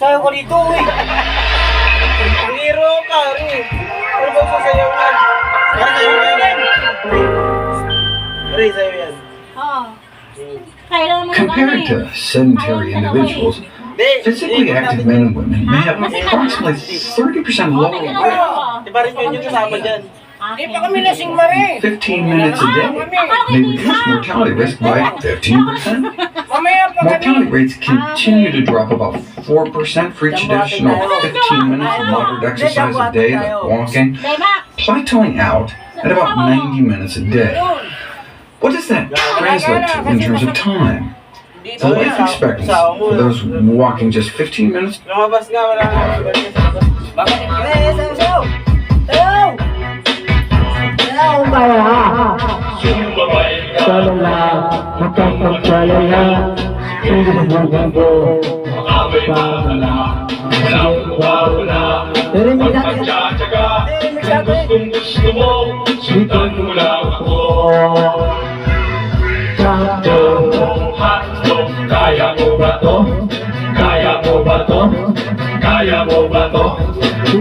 Sayo ko dito, uy. Pangiro ka, rin. Ano ba sasayaw yan? Para sa'yo yan. Ray, sa'yo yan. Oo. Kailan naman Compared to sedentary individuals, physically active men and women may have approximately 30% lower rate, Diba rin yun yung kasama dyan? Di pa kami lasing mare. 15 minutes a day, may reduce mortality risk by 15%. Mortality rates continue to drop about 4% for each additional 15 minutes of moderate exercise a day, like walking, plateauing out at about 90 minutes a day. What does that translate to in terms of time? The life expectancy for those walking just 15 minutes. Lumabas nga, wala nga. Bakit? Sayo! Sayo! Sayo ba? Salala, makapagsalala, hindi magbago, makapagsalala, walang wawala, magtsatsaga, kung gusto mo, sundan mo lang ako. Sakto, hotdog, kaya mo ba to? Kaya mo ba to? Kaya mo ba to?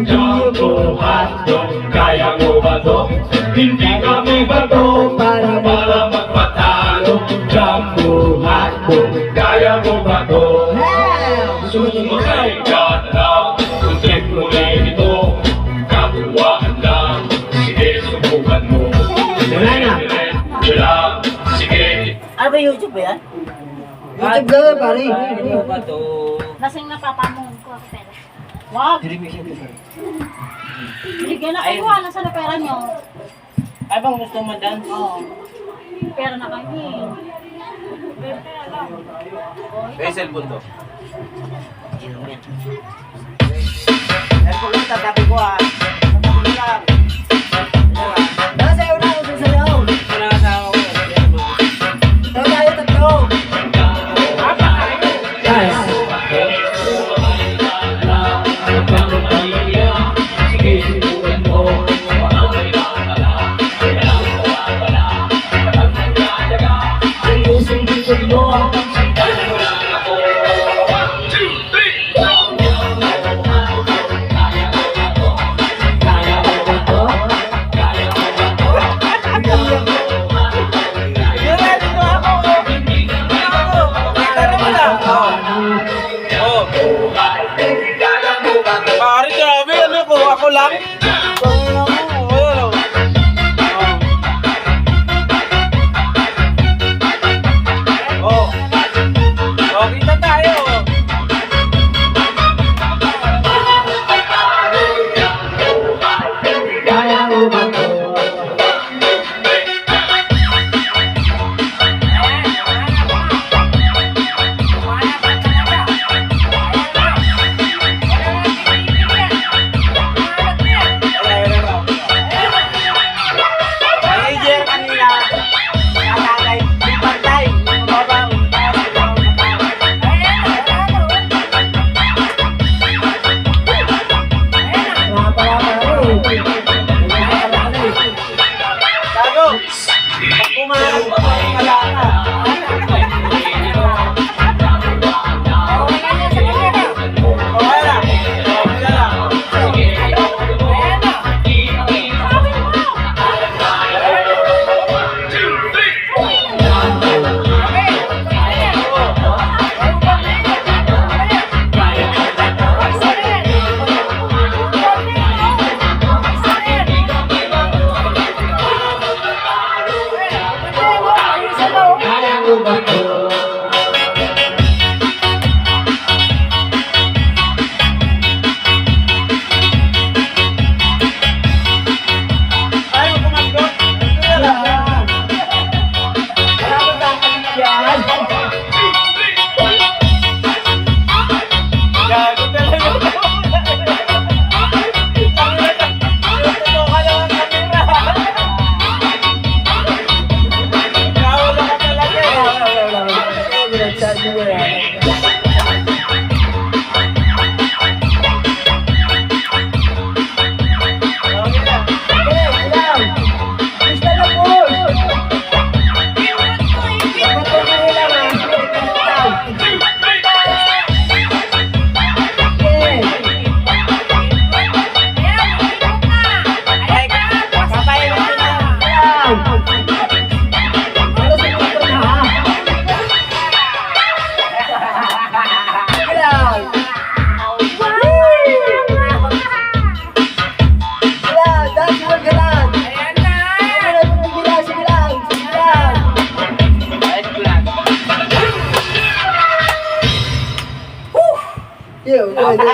Jumbo, hotdog, kaya mo ba to? Hindi kami bato para magpatalo. Jumbo, hotdog, kaya mo ba to? Sumakay ka na lang, kung trip mo rin ito, kabuwaan lang, sige subukan mo. Wala na. Wala, sige. Ano ba YouTube ba yan? YouTube ka ba, pare? Ano ba to? Lasing na papamon ko ako pera. Wag! Bigyan na kayo, nasa na pera nyo? Ay bang gusto mo dance? Oo. Pera na kami. Pera lang. Kaya cellphone to. Cellphone lang, tatabi ko ah. Tatabi lang. Nasayaw na ako sa sayaw. Ito na kasama ko. Ito tayo tatlo. Guys, sige subukan mo. Sige mo.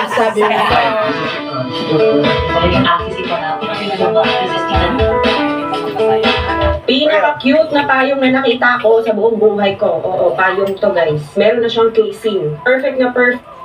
Sabi mo. Pinaka-cute na payong na nakita ko sa buong buhay ko. Oo, payong to guys. Meron na siyang casing. Perfect na perfect.